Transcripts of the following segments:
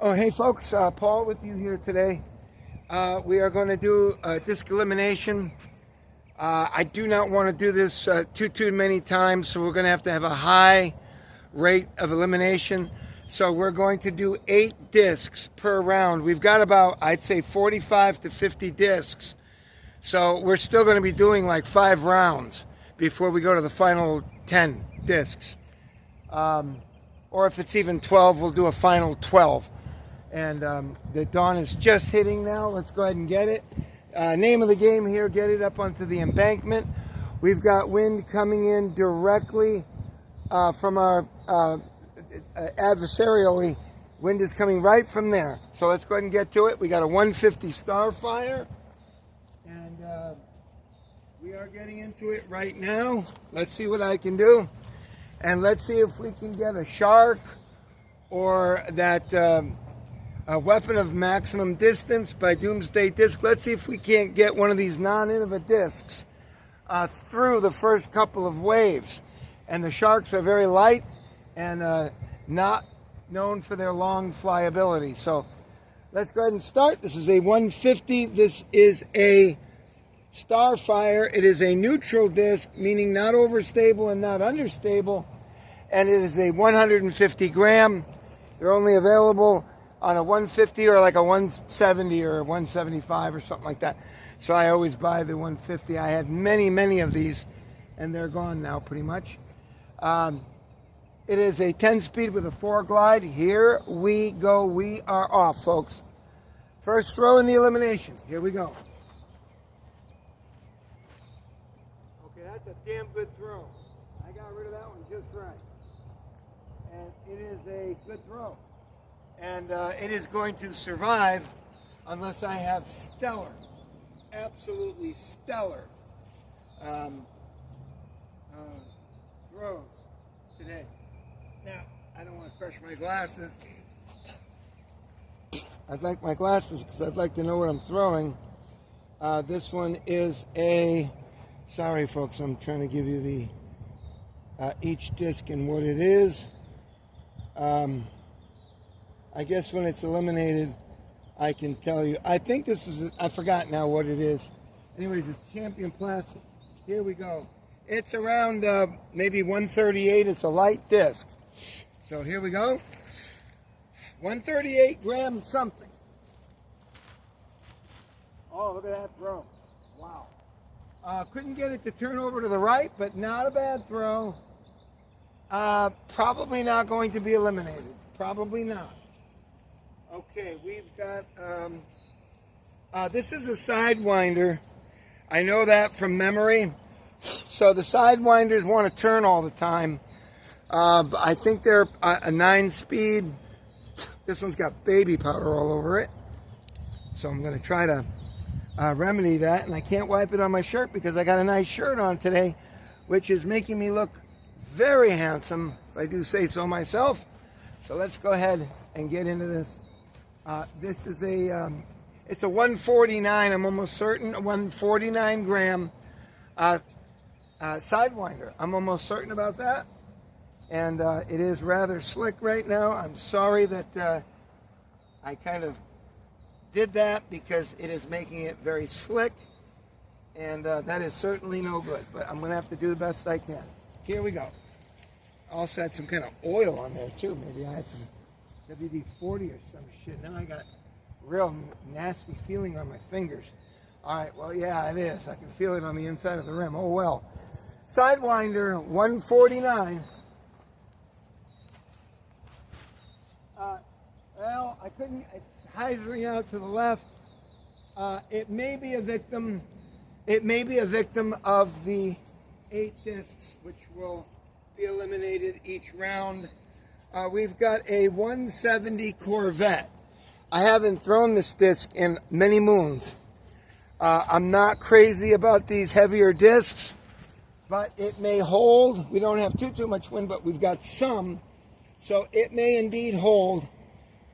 Oh, hey folks, Paul with you here today. We are going to do a disc elimination. I do not want to do this too many times, so we're going to have a high rate of elimination. So we're going to do 8 discs per round. We've got about, I'd say, 45 to 50 discs. So we're still going to be doing like 5 rounds before we go to the final 10 discs. Or if it's even 12, we'll do a final 12. And the dawn is just hitting now. Let's go ahead and get it. Name of the game here, get it up onto the embankment. We've got wind coming in directly from our adversarially. Wind is coming right from there. So let's go ahead and get to it. We got a 150 Starfire. And we are getting into it right now. Let's see what I can do. And let's see if we can get a shark or that... a weapon of maximum distance by Doomsday Disc. Let's see if we can't get one of these non-Innova discs through the first couple of waves. And the sharks are very light and not known for their long flyability. So let's go ahead and start. This is a 150. This is a Starfire. It is a neutral disc, meaning not overstable and not understable. And it is a 150 gram. They're only available on a 150 or like a 170 or a 175 or something like that. So I always buy the 150. I had many of these, and they're gone now pretty much. It is a 10-speed with a 4-glide. Here we go. We are off, folks. First throw in the elimination. Here we go. Okay, that's a damn good throw. I got rid of that one just right. And it is a good throw. And it is going to survive unless I have stellar, absolutely stellar throws today. Now, I don't want to crush my glasses. I'd like my glasses because I'd like to know what I'm throwing. This one is a, sorry folks, I'm trying to give you the each disc and what it is. I guess when it's eliminated, I can tell you. I think this is, I forgot now what it is. Anyways, it's Champion Plastic. Here we go. It's around maybe 138. It's a light disc. So here we go. 138 gram something. Oh, look at that throw. Wow. Couldn't get it to turn over to the right, but not a bad throw. Probably not going to be eliminated. Probably not. Okay, we've got, this is a Sidewinder. I know that from memory. So the Sidewinders want to turn all the time. I think they're a 9-speed. This one's got baby powder all over it. So I'm going to try to remedy that. And I can't wipe it on my shirt because I got a nice shirt on today, which is making me look very handsome, if I do say so myself. So let's go ahead and get into this. This is a, it's a 149, I'm almost certain, a 149 gram Sidewinder. I'm almost certain about that. And it is rather slick right now. I'm sorry that I kind of did that because it is making it very slick. And that is certainly no good. But I'm going to have to do the best I can. Here we go. Also had some kind of oil on there too. Maybe I had some WD-40 or some shit. Now I got real nasty feeling on my fingers. All right, well, yeah, it is. I can feel it on the inside of the rim. Oh, well. Sidewinder, 149. Well, I couldn't. It's hyzering out to the left. It may be a victim. It may be a victim of the 8 discs, which will be eliminated each round. We've got a 170 Corvette. I haven't thrown this disc in many moons. I'm not crazy about these heavier discs, but it may hold. We don't have too much wind, but we've got some. So it may indeed hold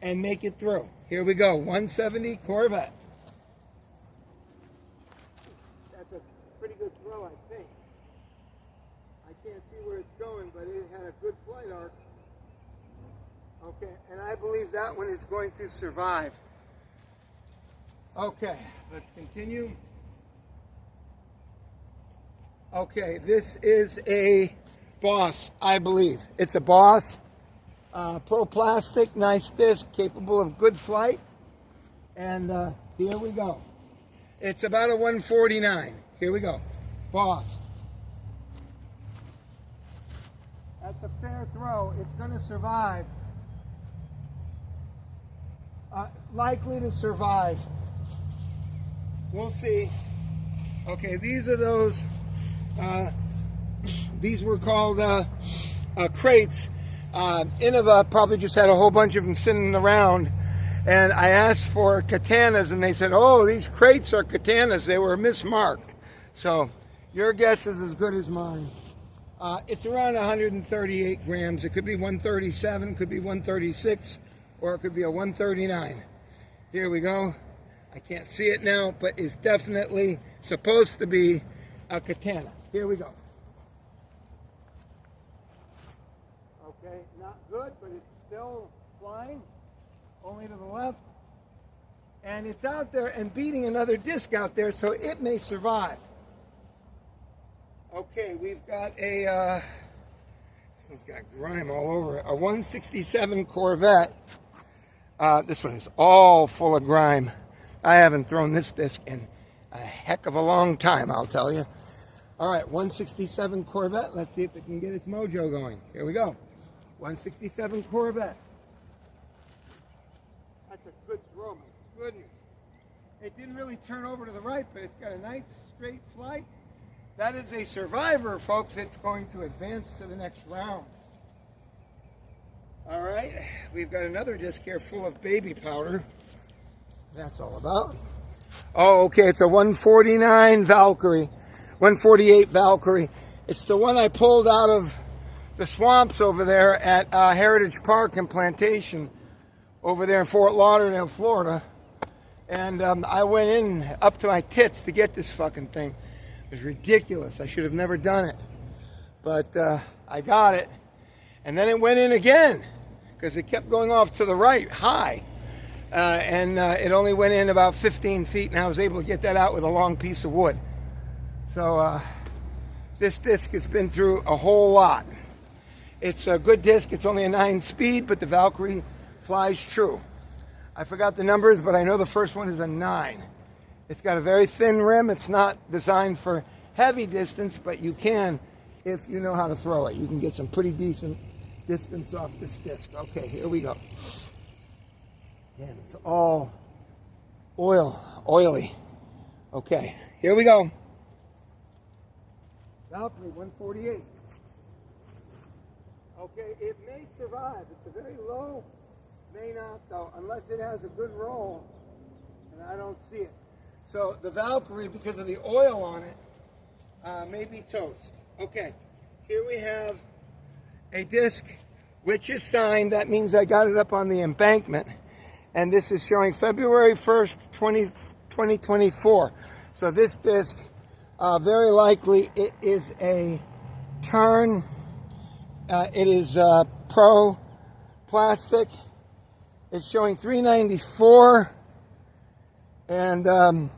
and make it through. Here we go, 170 Corvette. That's a pretty good throw, I think. I can't see where it's going, but it had a good flight arc. Okay, and I believe that one is going to survive. Okay, let's continue. Okay, this is a Boss, I believe. It's a Boss. Pro plastic, nice disc, capable of good flight. And here we go. It's about a 149. Here we go. Boss. That's a fair throw. It's going to survive. Likely to survive. We'll see. Okay, these are those. These were called crates. Innova probably just had a whole bunch of them sitting around. And I asked for katanas, and they said, oh, these crates are katanas. They were mismarked. So your guess is as good as mine. It's around 138 grams. It could be 137, could be 136, or it could be a 139. Here we go. I can't see it now, but it's definitely supposed to be a katana. Here we go. Okay, not good, but it's still flying. Only to the left. And it's out there and beating another disc out there, so it may survive. Okay, we've got a, this one's got grime all over it, a 167 Corvette. This one is all full of grime. I haven't thrown this disc in a heck of a long time, I'll tell you. All right, 167 Corvette. Let's see if it can get its mojo going. Here we go. 167 Corvette. That's a good throw, my goodness. It didn't really turn over to the right, but it's got a nice straight flight. That is a survivor, folks. It's going to advance to the next round. All right, we've got another disc here full of baby powder. That's all about. Oh, okay, it's a 149 Valkyrie, 148 Valkyrie. It's the one I pulled out of the swamps over there at Heritage Park and Plantation over there in Fort Lauderdale, Florida. And I went in up to my tits to get this fucking thing. It was ridiculous. I should have never done it. But I got it. And then it went in again because it kept going off to the right, high. And it only went in about 15 feet, and I was able to get that out with a long piece of wood. So this disc has been through a whole lot. It's a good disc. It's only a 9-speed, but the Valkyrie flies true. I forgot the numbers, but I know the first one is a 9. It's got a very thin rim. It's not designed for heavy distance, but you can if you know how to throw it. You can get some pretty decent distance off this disc. Okay, here we go. Again, it's all oily. Okay, here we go. Valkyrie 148. Okay, it may survive. It's a very low, may not though, unless it has a good roll, and I don't see it. So the Valkyrie, because of the oil on it, may be toast. Okay, here we have a disc which is signed. That means I got it up on the embankment. And this is showing February 1st, 2024. So this disc, very likely it is a turn. It is pro plastic. It's showing 394. And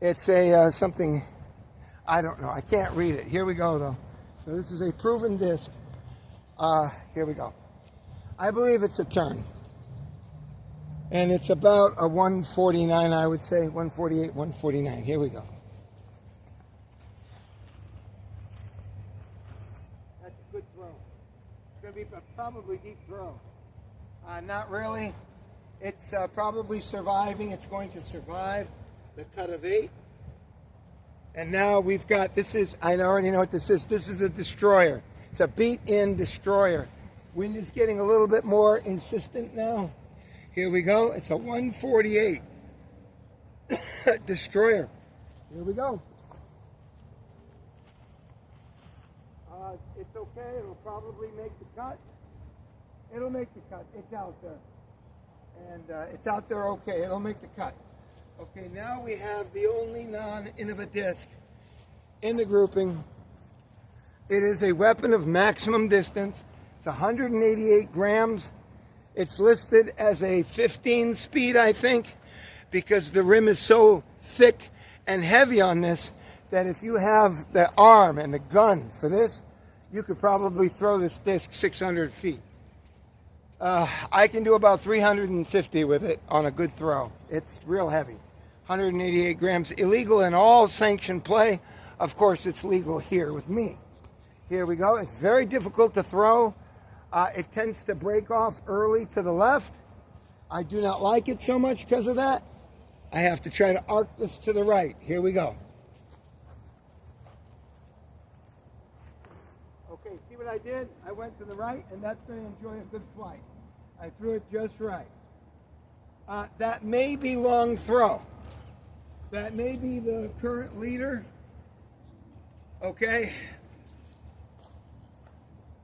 it's a something, I don't know. I can't read it. Here we go, though. So this is a proven disc. Here we go. I believe it's a turn. And it's about a 149, I would say. 148, 149. Here we go. That's a good throw. It's going to be a probably deep throw. Not really. It's probably surviving. It's going to survive the cut of 8. And now we've got, this is, I already know what this is. This is a destroyer. It's a beat-in destroyer. Wind is getting a little bit more insistent now. Here we go. It's a 148 destroyer. Here we go. It's okay. It'll probably make the cut. It'll make the cut. It's out there. And it's out there okay. It'll make the cut. Okay, now we have the only non-Innova disc in the grouping. It is a weapon of maximum distance. It's 188 grams. It's listed as a 15 speed, I think, because the rim is so thick and heavy on this that if you have the arm and the gun for this, you could probably throw this disc 600 feet. I can do about 350 with it on a good throw. It's real heavy. 188 grams. Illegal in all sanctioned play. Of course, it's legal here with me. Here we go. It's very difficult to throw. It tends to break off early to the left. I do not like it so much because of that. I have to try to arc this to the right. Here we go. Okay, see what I did? I went to the right, and that's going to enjoy a good flight. I threw it just right. That may be long throw. That may be the current leader. Okay.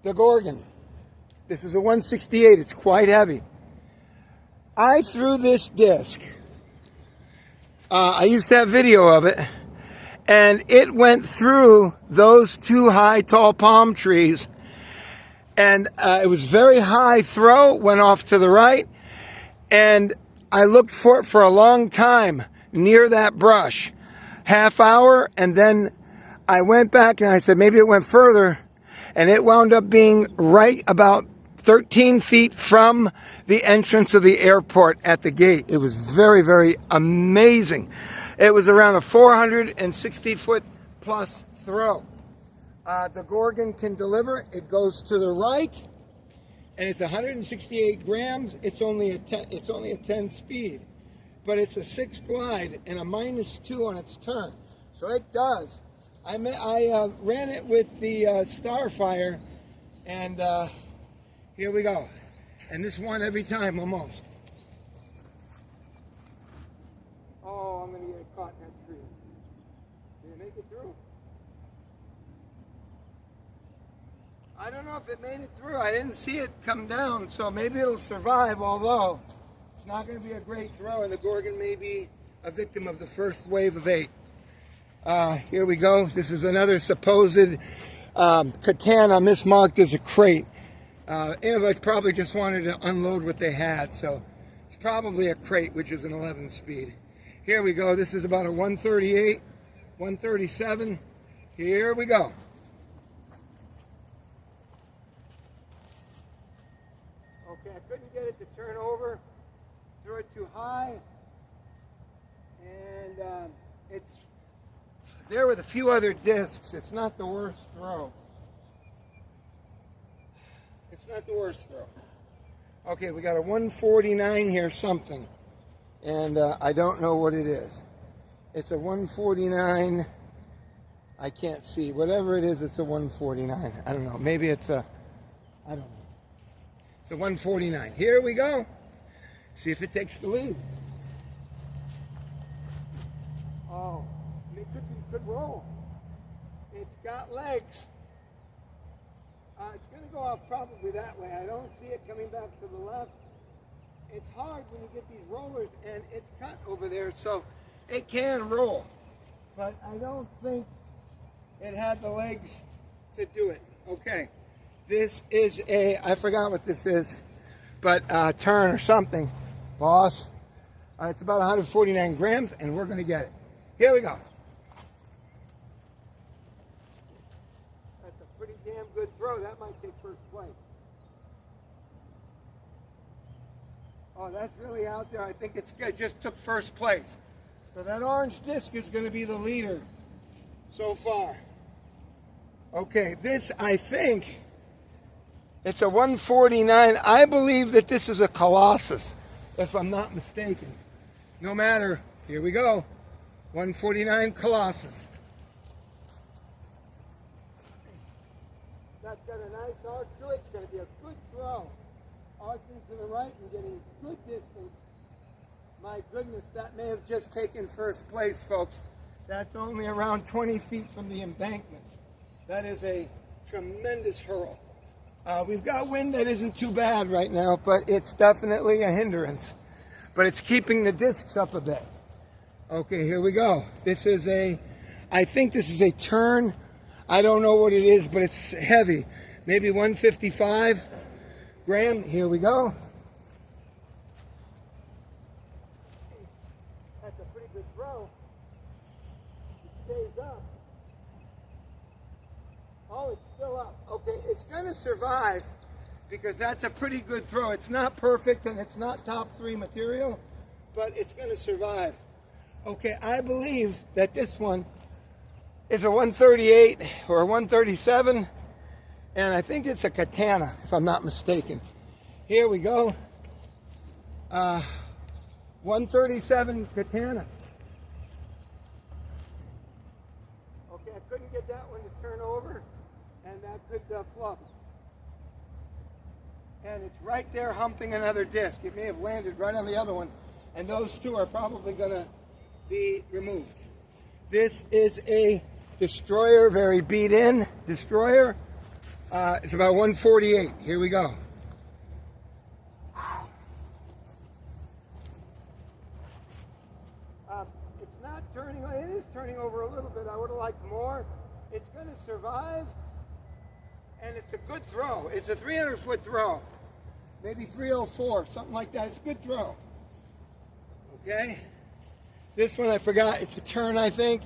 The Gorgon. This is a 168. It's quite heavy. I threw this disc. I used to have video of it. And it went through those two high, tall palm trees. And it was very high throw, went off to the right. And I looked for it for a long time near that brush. Half hour, and then I went back and I said, maybe it went further. And it wound up being right about 13 feet from the entrance of the airport at the gate. It was very, very amazing. It was around a 460-foot plus throw. The Gorgon can deliver. It goes to the right, and it's 168 grams. It's only a 10 speed, but it's a 6 glide and a -2 on its turn. So it does. I ran it with the Starfire, and here we go. And this won every time almost. Oh, I'm going to get caught in that tree. Did it make it through? I don't know if it made it through. I didn't see it come down, so maybe it'll survive, although it's not going to be a great throw, and the Gorgon may be a victim of the first wave of 8. Here we go. This is another supposed katana mismarked as a crate. Innova probably just wanted to unload what they had, so it's probably a crate, which is an 11 speed. Here we go. This is about a 138, 137. Here we go. Okay, I couldn't get it to turn over. Threw it too high. And it's there with a few other discs. It's not the worst throw. It's not the worst throw. Okay, we got a 149 here something. And I don't know what it is. It's a 149. I can't see. Whatever it is, it's a 149. I don't know. Maybe it's a, I don't know. It's a 149. Here we go. See if it takes the lead. Oh, it could roll. It's got legs. It's going to go off probably that way. I don't see it coming back to the left. It's hard when you get these rollers, and it's cut over there, so it can roll. But I don't think it had the legs to do it. Okay, this is a, I forgot what this is, but turn or something, boss. It's about 149 grams, and we're going to get it. Here we go. That's a pretty damn good throw. That might take first place. Oh, that's really out there. I think it's good. Just took first place. So that orange disc is going to be the leader so far. Okay, this, I think, it's a 149. I believe that this is a Colossus, if I'm not mistaken. No matter. Here we go. 149 Colossus. That's got a nice arc to it. It's going to be a good throw. Arcing to the right and getting good distance. My goodness, that may have just taken first place, folks. That's only around 20 feet from the embankment. That is a tremendous hurl. We've got wind that isn't too bad right now, but it's definitely a hindrance. But it's keeping the discs up a bit. Okay, here we go. This is a, I think this is a turn. I don't know what it is, but it's heavy. maybe 155 gram. Here we go. That's a pretty good throw. It stays up. Oh, it's still up. Okay, it's going to survive because that's a pretty good throw. It's not perfect and it's not top 3 material, but it's going to survive. Okay, I believe that this one is a 138 or a 137, and I think it's a katana, if I'm not mistaken. Here we go. 137 katana. Okay, I couldn't get that one to turn over, and that could flub. And it's right there humping another disc. It may have landed right on the other one, and those two are probably going to be removed. This is a destroyer, very beat in destroyer. It's about 148. Here we go. It's not turning, it is turning over a little bit. I would have liked more. It's going to survive, and it's a good throw. It's a 300-foot throw, maybe 304, something like that. It's a good throw. Okay. This one I forgot. It's a turn, I think.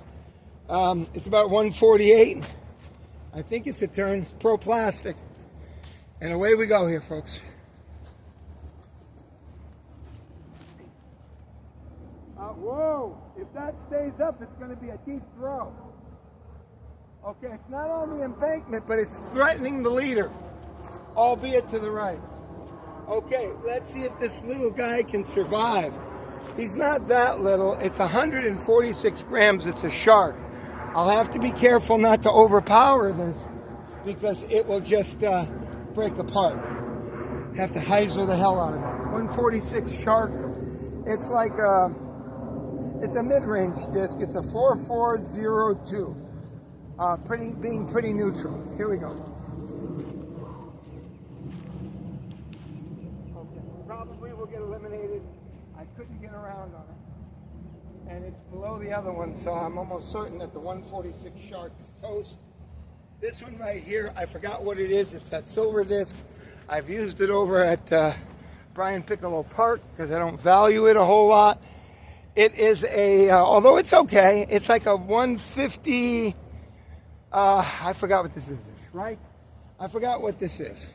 It's about 148. I think it's a turn. Pro plastic. And away we go here, folks. Whoa! If that stays up, it's going to be a deep throw. Okay, it's not on the embankment, but it's threatening the leader, albeit to the right. Okay, let's see if this little guy can survive. He's not that little. It's 146 grams. It's a shark. I'll have to be careful not to overpower this because it will just break apart. Have to heiser the hell out of it. 146 shark. It's like it's a mid-range disc. It's a 4402. Being pretty neutral. Here we go. Okay, probably will get eliminated. I couldn't get around on it. And it's below the other one, so I'm almost certain that the 146 shark is toast. This one right here, I forgot what it is. It's that silver disc. I've used it over at Brian Piccolo Park because I don't value it a whole lot. It is a, although it's okay, it's like a 150, I forgot what this is, right? I forgot what this is.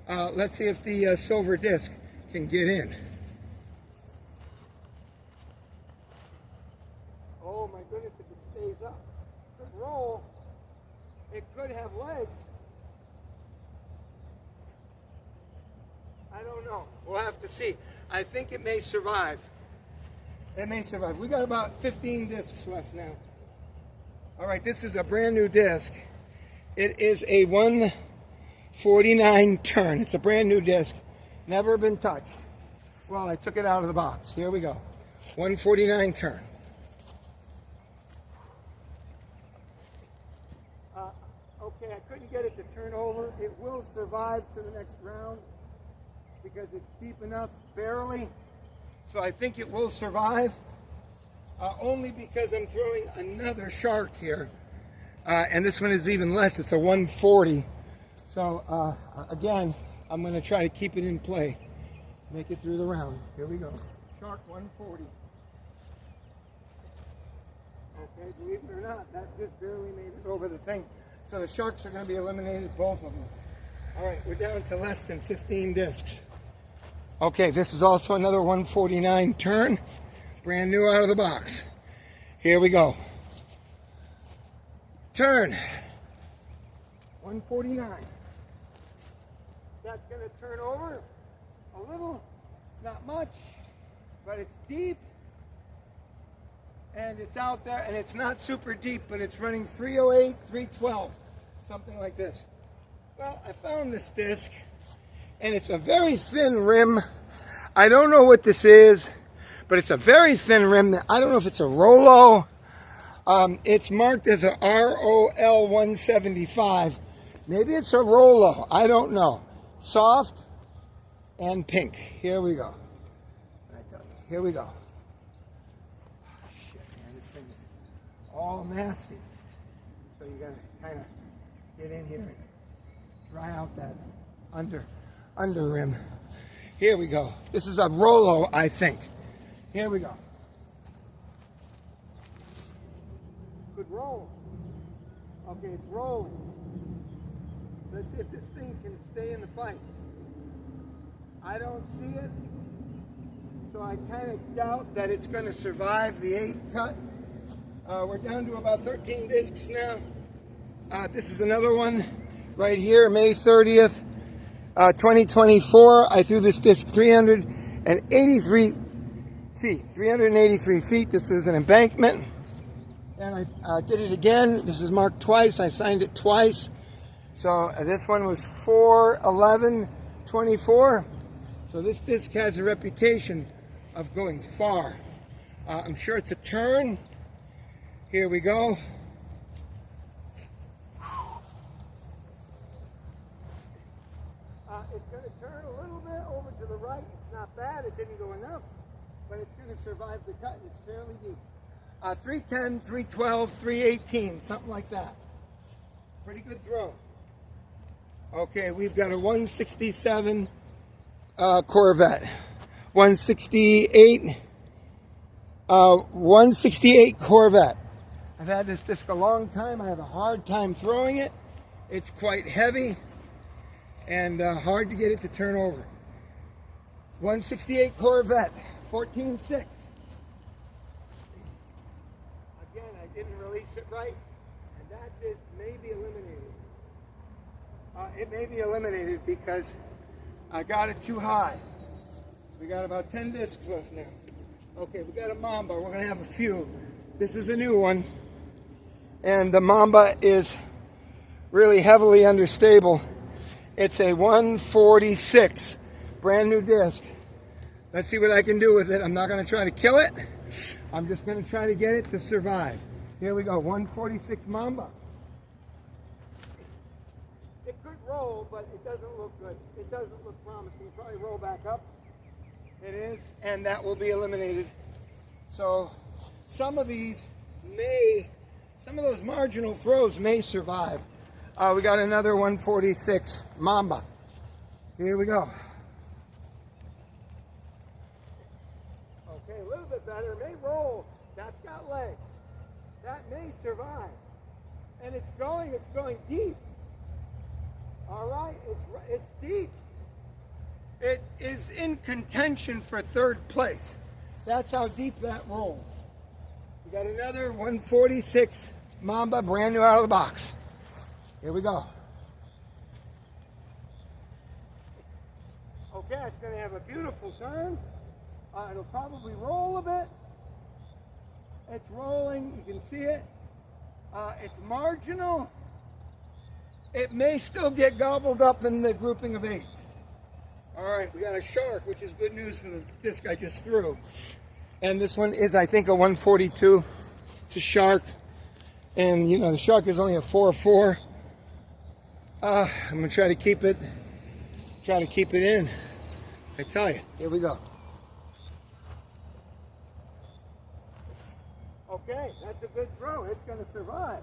Let's see if the silver disc can get in. Oh my goodness, if it stays up. It could roll. It could have legs. I don't know. We'll have to see. I think it may survive. It may survive. We got about 15 discs left now. All right, this is a brand new disc. It is a 149 turn. It's a brand new disc. Never been touched. Well, I took it out of the box. Here we go. 149 turn. Okay, I couldn't get it to turn over. It will survive to the next round because it's deep enough, barely. So I think it will survive, only because I'm throwing another shark here. And this one is even less. It's a 140. So, again, I'm going to try to keep it in play. Make it through the round. Here we go. Shark 140. Okay, believe it or not, that just barely made it over the thing. So the sharks are going to be eliminated, both of them. All right, we're down to less than 15 discs. Okay, this is also another 149 turn. Brand new out of the box. Here we go. Turn. 149. That's going to turn over a little, not much, but it's deep. And it's out there, and it's not super deep, but it's running 308, 312, something like this. Well, I found this disc, and it's a very thin rim. I don't know what this is, but it's a very thin rim. I don't know if it's a Rolo. It's marked as a ROL 175. Maybe it's a Rolo. I don't know. Soft and pink. Here we go. Here we go. This thing is all nasty. So you gotta kind of get in here and dry out that under rim. Here we go. This is a Rolo, I think. Here we go. Good roll. Okay, it's rolling. Let's see if this thing can stay in the fight. I don't see it, so I kind of doubt that it's going to survive the 8 cut. We're down to about 13 discs now. This is another one right here, May 30th, 2024. I threw this disc 383 feet. 383 feet. This is an embankment. And I did it again. This is marked twice. I signed it twice. So this one was 4/11/24. So this disc has a reputation of going far. I'm sure it's a turn. Here we go. It's going to turn a little bit over to the right. It's not bad. It didn't go enough, but it's going to survive the cut. It's fairly deep. 310, 312, 318, something like that. Pretty good throw. Okay, we've got a 167 Corvette. 168 Corvette. I've had this disc a long time. I have a hard time throwing it. It's quite heavy and hard to get it to turn over. 168 Corvette, 14.6. Again, I didn't release it right, and that disc may be eliminated. It may be eliminated because I got it too high. We got about 10 discs left now. Okay, we got a Mamba. We're going to have a few. This is a new one, and the Mamba is really heavily understable. It's a 146, brand new disc. Let's see what I can do with it. I'm not going to try to kill it. I'm just going to try to get it to survive. Here we go, 146 Mamba. It could roll, but it doesn't look good. It doesn't look promising. It'll probably roll back up. It is, and that will be eliminated. So some of these some of those marginal throws may survive. We got another 146 Mamba. Here we go. Okay, a little bit better. It may roll. That's got legs. That may survive. And it's going deep. All right, it's deep. It is in contention for 3rd place. That's how deep that rolls. We got another 146 Mamba, brand new out of the box. Here we go. Okay, it's going to have a beautiful turn. It'll probably roll a bit. It's rolling. You can see it. It's marginal. It may still get gobbled up in the grouping of 8. All right, we got a shark, which is good news for the disc I just threw. And this one is, I think, a 142. It's a shark. And, you know, the shark is only a 4.4. I'm going to try to keep it in. I tell you, here we go. Okay, that's a good throw. It's going to survive.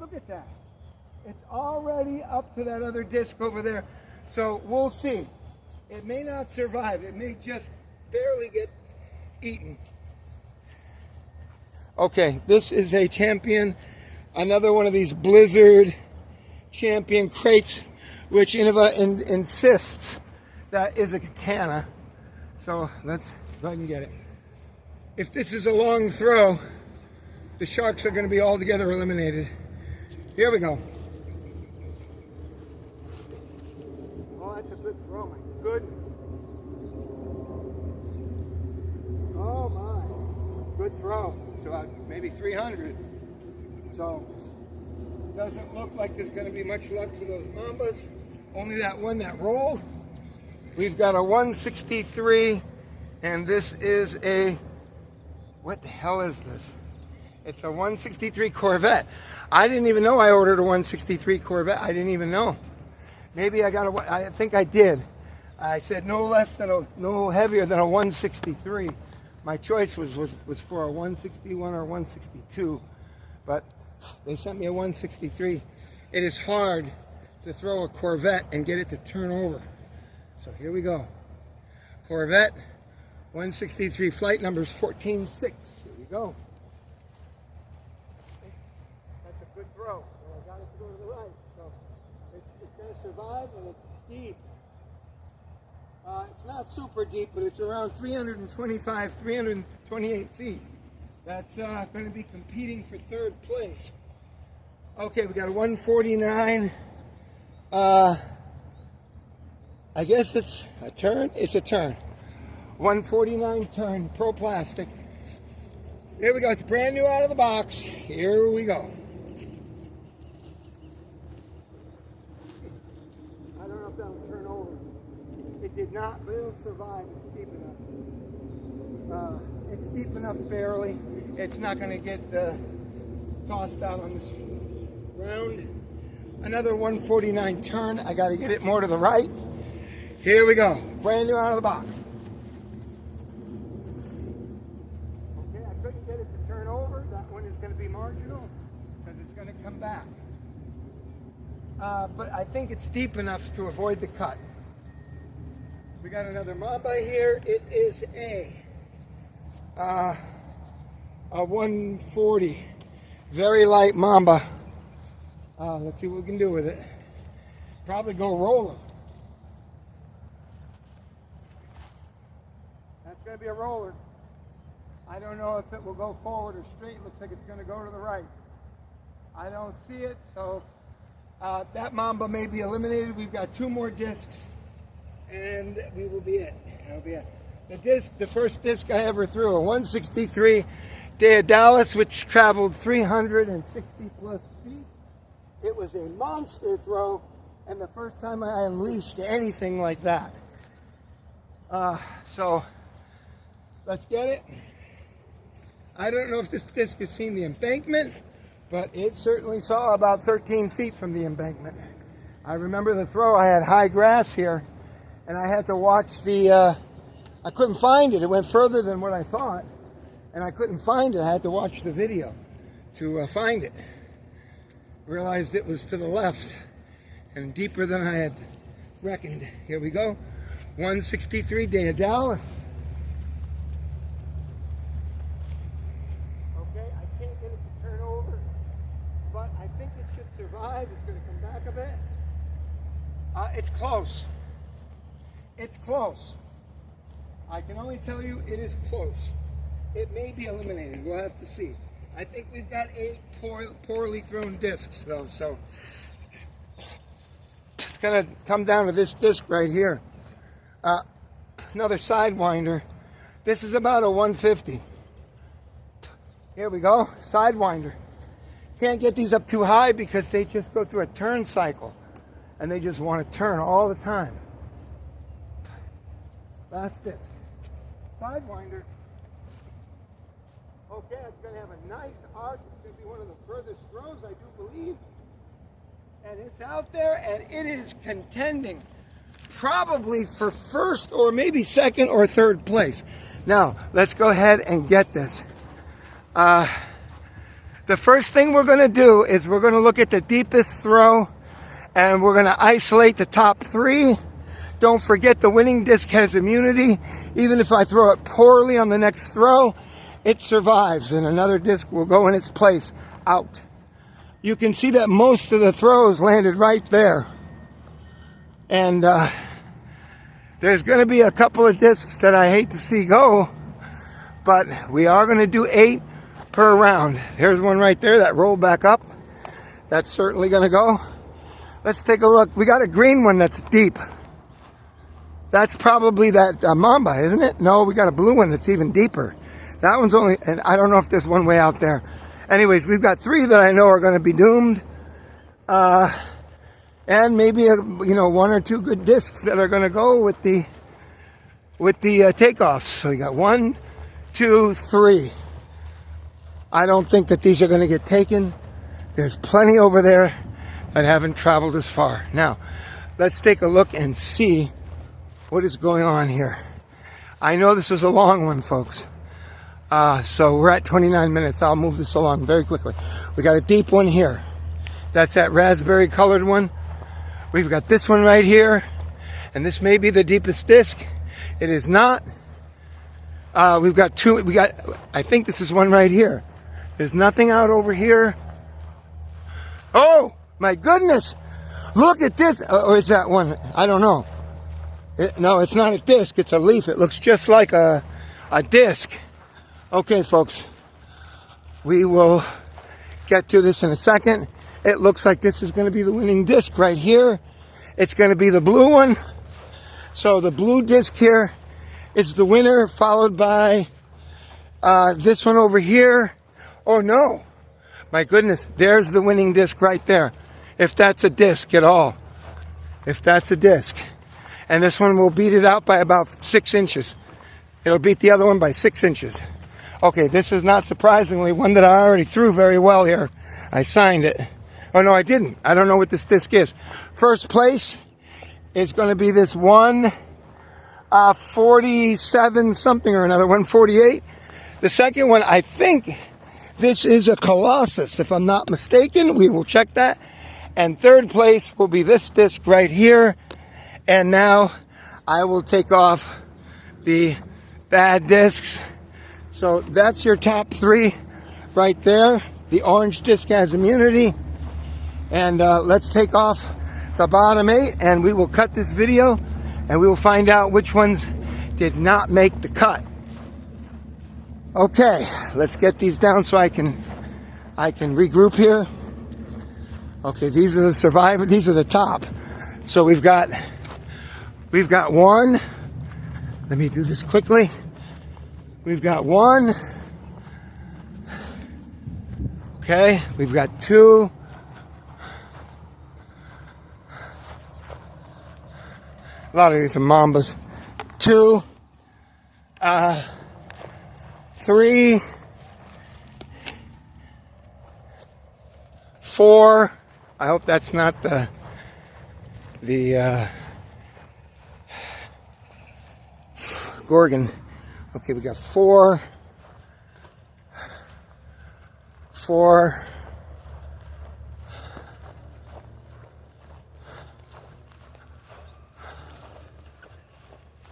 Look at that. It's already up to that other disc over there. So we'll see. It may not survive. It may just barely get eaten. Okay, this is a Champion. Another one of these Blizzard Champion crates, which Innova insists that is a katana. So let's see if I can get it. If this is a long throw, the sharks are going to be altogether eliminated. Here we go. Oh, that's a good throw, my goodness. Oh my, good throw. It's about maybe 300. So doesn't look like there's going to be much luck for those Mambas. Only that one that rolled. We've got a 163, and this is a, what the hell is this? It's a 163 Corvette. I didn't even know I ordered a 163 Corvette. I didn't even know. Maybe I think I did. I said no heavier than a 163. My choice was for a 161 or 162, but they sent me a 163. It is hard to throw a Corvette and get it to turn over. So here we go. Corvette, 163, flight numbers 14-6. Here we go. That's a good throw. I got it to go to the right. So it's going to survive, and it's deep. It's not super deep, but it's around 325, 328 feet. That's going to be competing for third place. Okay, we got a 149. I guess it's a turn. It's a turn. 149 turn, pro plastic. Here we go. It's brand new out of the box. Here we go. I don't know if that'll turn over. It did not, but it'll survive. It's deep enough. It's deep enough barely. It's not going to get tossed out on this round. Another 149 turn. I got to get it more to the right. Here we go. Brand new out of the box. Okay, I couldn't get it to turn over. That one is going to be marginal because it's going to come back. But I think it's deep enough to avoid the cut. We got another Mamba here. It is a 140. Very light Mamba. Let's see what we can do with it. Probably go roller. That's going to be a roller. I don't know if it will go forward or straight. It looks like it's going to go to the right. I don't see it, so that Mamba may be eliminated. We've got 2 more discs, and we will be it. That'll be it. The first disc I ever threw, a 163 Daedalus, which traveled 360 plus feet. It was a monster throw, and the first time I unleashed anything like that. So let's get it. I don't know if this disc has seen the embankment, but it certainly saw about 13 feet from the embankment. I remember the throw. I had high grass here, and I had to watch the, I couldn't find it. It went further than what I thought, and I couldn't find it. I had to watch the video to find it. Realized it was to the left and deeper than I had reckoned. Here we go. 163 Daedalus. Okay, I can't get it to turn over, but I think it should survive. It's going to come back a bit. It's close. It's close. I can only tell you it is close. It may be eliminated. We'll have to see. I think we've got 8 poorly thrown discs, though, so it's going to come down to this disc right here. Another Sidewinder. This is about a 150. Here we go, Sidewinder. Can't get these up too high because they just go through a turn cycle, and they just want to turn all the time. Last disc. Sidewinder. Okay, it's going to have a nice arc. It's going to be one of the furthest throws, I do believe. And it's out there, and it is contending probably for first or maybe second or third place. Now, let's go ahead and get this. The first thing we're going to do is we're going to look at the deepest throw, and we're going to isolate the top 3. Don't forget the winning disc has immunity. Even if I throw it poorly on the next throw, it survives, and another disc will go in its place out. You can see that most of the throws landed right there. And there's going to be a couple of discs that I hate to see go, but we are going to do 8 per round. There's one right there that rolled back up. That's certainly going to go. Let's take a look. We got a green one that's deep. That's probably that Mamba, isn't it? No, we got a blue one that's even deeper. That one's only, and I don't know if there's one way out there. Anyways, we've got 3 that I know are going to be doomed. And maybe, 1 or 2 good discs that are going to go with the takeoffs. So we got 1, 2, 3. I don't think that these are going to get taken. There's plenty over there that haven't traveled as far. Now, let's take a look and see what is going on here. I know this is a long one, folks. So we're at 29 minutes. I'll move this along very quickly. We got a deep one here. That's that raspberry colored one. We've got this one right here, and this may be the deepest disc. It is not. We've got two. I think this is one right here. There's nothing out over here. Oh my goodness! Look at this. Or is that one? I don't know. No, it's not a disc. It's a leaf. It looks just like a disc. Okay, folks. We will get to this in a second. It looks like this is going to be the winning disc right here. It's going to be the blue one. So the blue disc here is the winner, followed by this one over here. Oh no, my goodness, there's the winning disc right there. If that's a disc at all. If that's a disc. And this one will beat it out by about 6 inches. It'll beat the other one by 6 inches. Okay, this is not surprisingly one that I already threw very well here. I signed it. Oh no, I didn't. I don't know what this disc is. First place is going to be this 147 something or another, 148. The second one, I think this is a Colossus, if I'm not mistaken. We will check that. And third place will be this disc right here. And now I will take off the bad discs. So that's your top 3 right there. The orange disc has immunity. And let's take off the bottom 8, and we will cut this video, and we will find out which ones did not make the cut. Okay, let's get these down so I can regroup here. Okay, these are the survivors. These are the top. So we've got one. Let me do this quickly. We've got 1. Okay, we've got 2. A lot of these are Mambas. 2, 3, 4. I hope that's not the Gorgon. Okay, we got 4.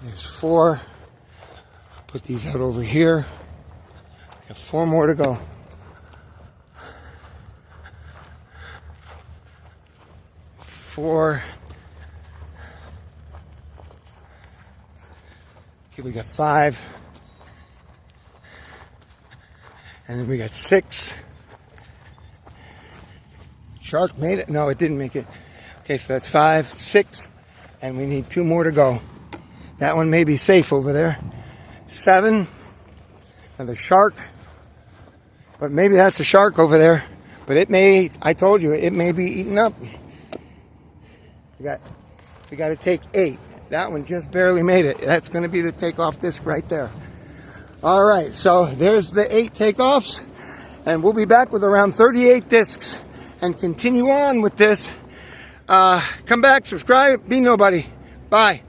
There's 4. Put these out over here. Got 4 more to go. 4. Okay, we got 5. And then we got 6. Shark made it? No, it didn't make it. Okay, so that's 5, 6, and we need 2 more to go. That one may be safe over there. 7. Another shark. But maybe that's a shark over there. But it may, I told you, it may be eaten up. We got to take 8. That one just barely made it. That's going to be the takeoff disc right there. All right, so there's the 8 takeoffs. And we'll be back with around 38 discs and continue on with this. Come back, subscribe, be nobody. Bye.